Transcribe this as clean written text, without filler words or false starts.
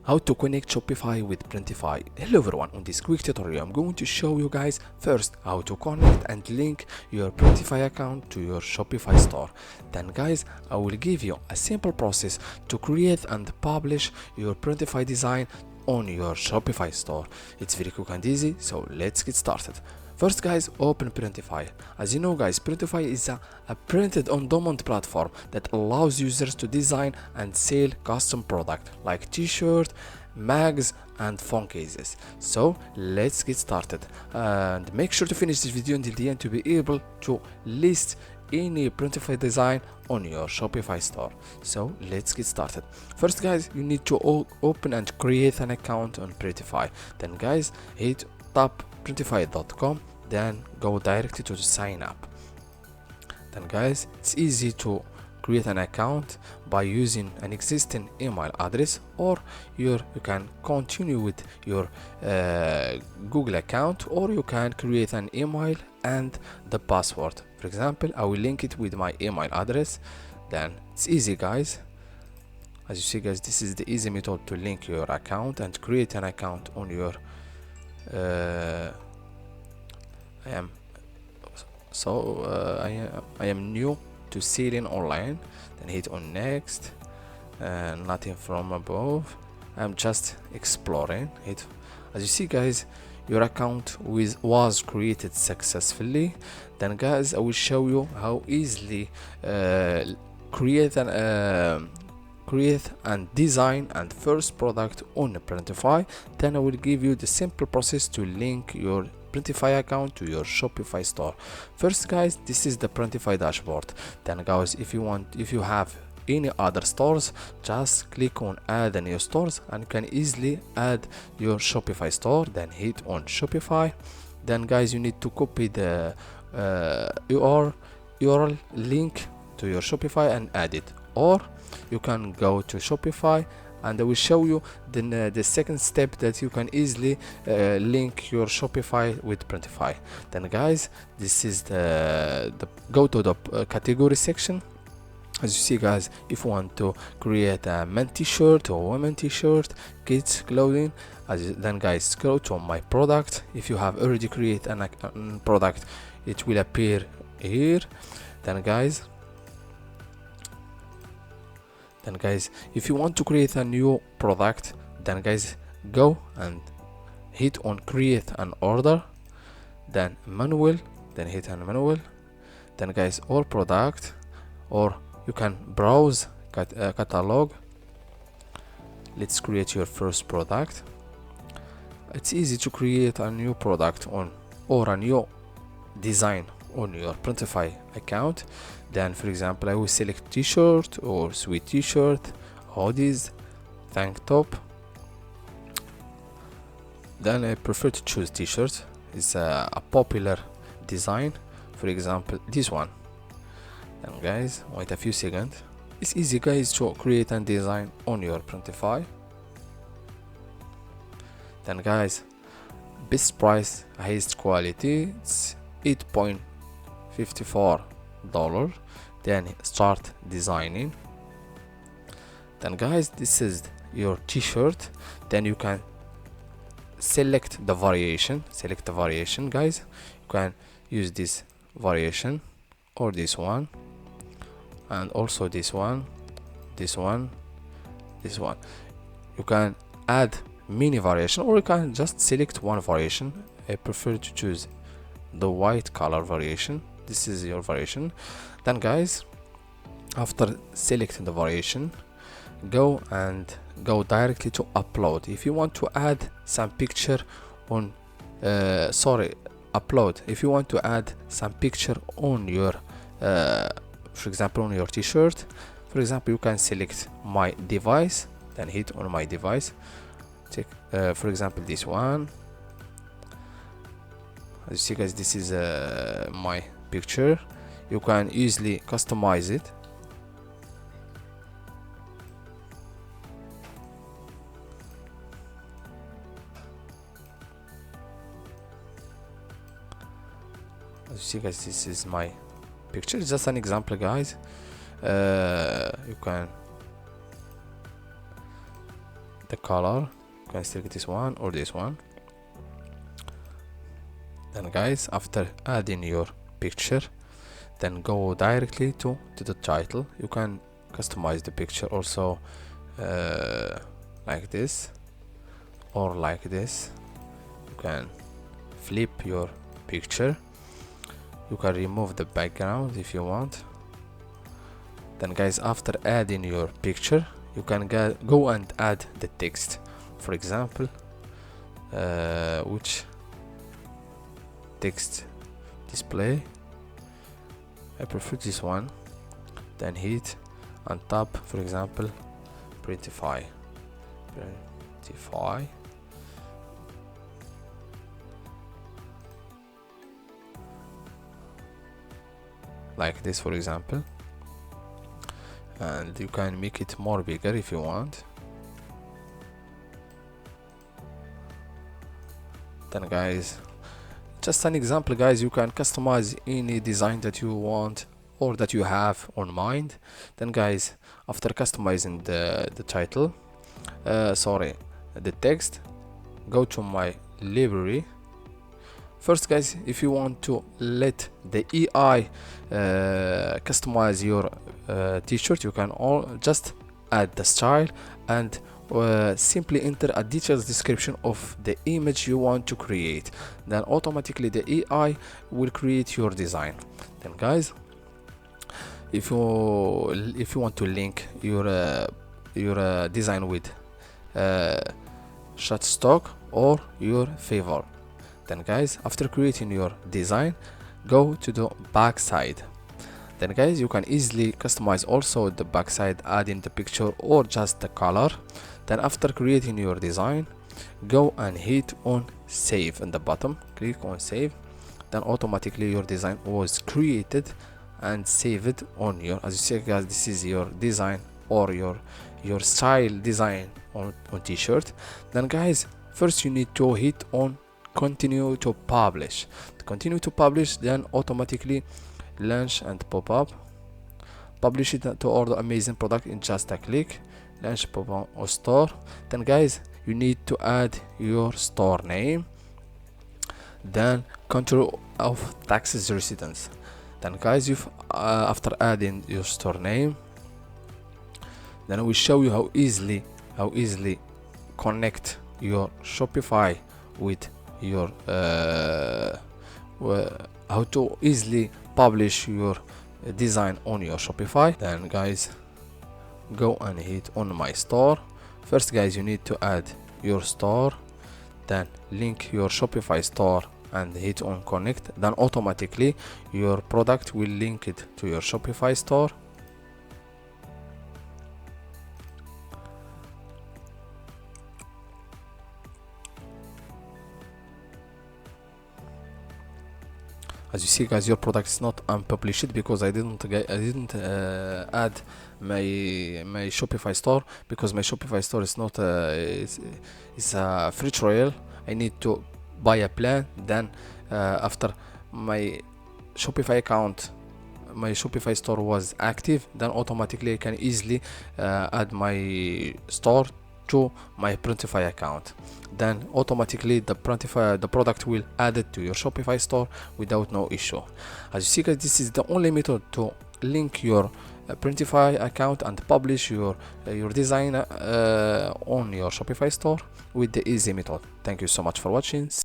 How to connect Shopify with Printify. Hello everyone, on this quick tutorial I'm going to show you guys first how to connect and link your Printify account to your Shopify store. Then guys, I will give you a simple process to create and publish your Printify design on your Shopify store. It's very quick and easy, so let's get started. First guys, open Printify. As you know guys, Printify is a printed on demand platform that allows users to design and sell custom product like t-shirt, mags and phone cases. So let's get started, and make sure to finish this video until the end to be able to list any Printify design on your Shopify store. So let's get started. First guys, you need to open and create an account on Printify. Then guys, hit printify.com, then go directly to the sign up. Then guys, it's easy to create an account by using an existing email address, or you can continue with your Google account, or you can create an email and the password. For example, I will link it with my email address. Then it's easy guys. As you see guys, this is the easy method to link your account and create an account on your I am new to selling online. Then hit on next, and nothing from above. I'm just exploring it. As you see guys, your account was created successfully. Then guys, I will show you how easily create and design and first product on Printify. Then I will give you the simple process to link your Printify account to your Shopify store. First guys, this is the Printify dashboard. Then guys, if you have any other stores, just click on add a new stores and you can easily add your Shopify store. Then hit on Shopify. Then guys, you need to copy the URL link to your Shopify and add it, or you can go to Shopify and I will show you the second step that you can easily link your Shopify with Printify. Then guys, this is the go to the category section. As you see guys, if you want to create a men t-shirt or women t-shirt, kids clothing, then guys scroll to my product. If you have already created a product, it will appear here. Then guys, if you want to create a new product, then guys go and hit on create an order, then manual, then hit on manual. Then guys, all product, or you can browse catalog. Let's create your first product. It's easy to create a new product or a new design on your Printify account. Then for example, I will select t-shirt or sweet t-shirt, hoodies, tank top. Then I prefer to choose t-shirt. It's a popular design, for example this one. And guys, wait a few seconds. It's easy guys to create and design on your Printify. Then guys, best price, highest quality, it's $8.54. Then start designing. Then guys, this is your t-shirt. Then you can select the variation guys. You can use this variation or this one, and also this one. You can add many variation, or you can just select one variation. I prefer to choose the white color variation. This is your variation. Then guys, after selecting the variation, go directly to upload. If you want to add some picture on upload, if you want to add some picture on your for example on your t-shirt, for example, you can select my device, then hit on my device. Take for example this one. As you see guys, this is my picture. You can easily customize it. As you see guys, this is my picture. It's just an example guys. You can the color. You can select this one or this one. Then guys, after adding your picture, then go directly to the title. You can customize the picture also like this or like this. You can flip your picture. You can remove the background if you want. Then guys, after adding your picture, you can go and add the text. For example, which text display? I prefer this one. Then hit on top, for example, Printify. Like this, for example, and you can make it more bigger if you want. Then guys, just an example guys, you can customize any design that you want or that you have on mind. Then guys, after customizing the title, the text, go to my library. First guys, if you want to let the AI customize your t-shirt, you can just add the style and simply enter a detailed description of the image you want to create. Then automatically the AI will create your design. Then guys, if you want to link your design with Shutterstock or your favor, then guys, after creating your design, go to the back side. Then guys, you can easily customize also the backside, adding the picture or just the color. Then after creating your design, go and hit on save in the bottom. Click on save. Then automatically your design was created and saved on your, as you see guys, this is your design or your style design on t-shirt. Then guys, first you need to hit on continue to publish. Continue to publish, then automatically launch and pop up. Publish it to order amazing product in just a click. Launch, pop up or store. Then guys, you need to add your store name, then country of taxes residence. Then guys, you've after adding your store name, then I will show you how easily connect your Shopify with your how to easily publish your design on your Shopify. Then guys, go and hit on my store. First guys, you need to add your store, then link your Shopify store and hit on connect. Then automatically your product will link it to your Shopify store. As you see guys, your product is not unpublished because I didn't add my Shopify store, because my Shopify store is not it's a free trial. I need to buy a plan. Then after my Shopify account, my Shopify store was active, then automatically I can easily add my store to my Printify account. Then automatically the product will add it to your Shopify store without no issue. As you see guys, this is the only method to link your Printify account and publish your design on your Shopify store with the easy method. Thank you so much for watching.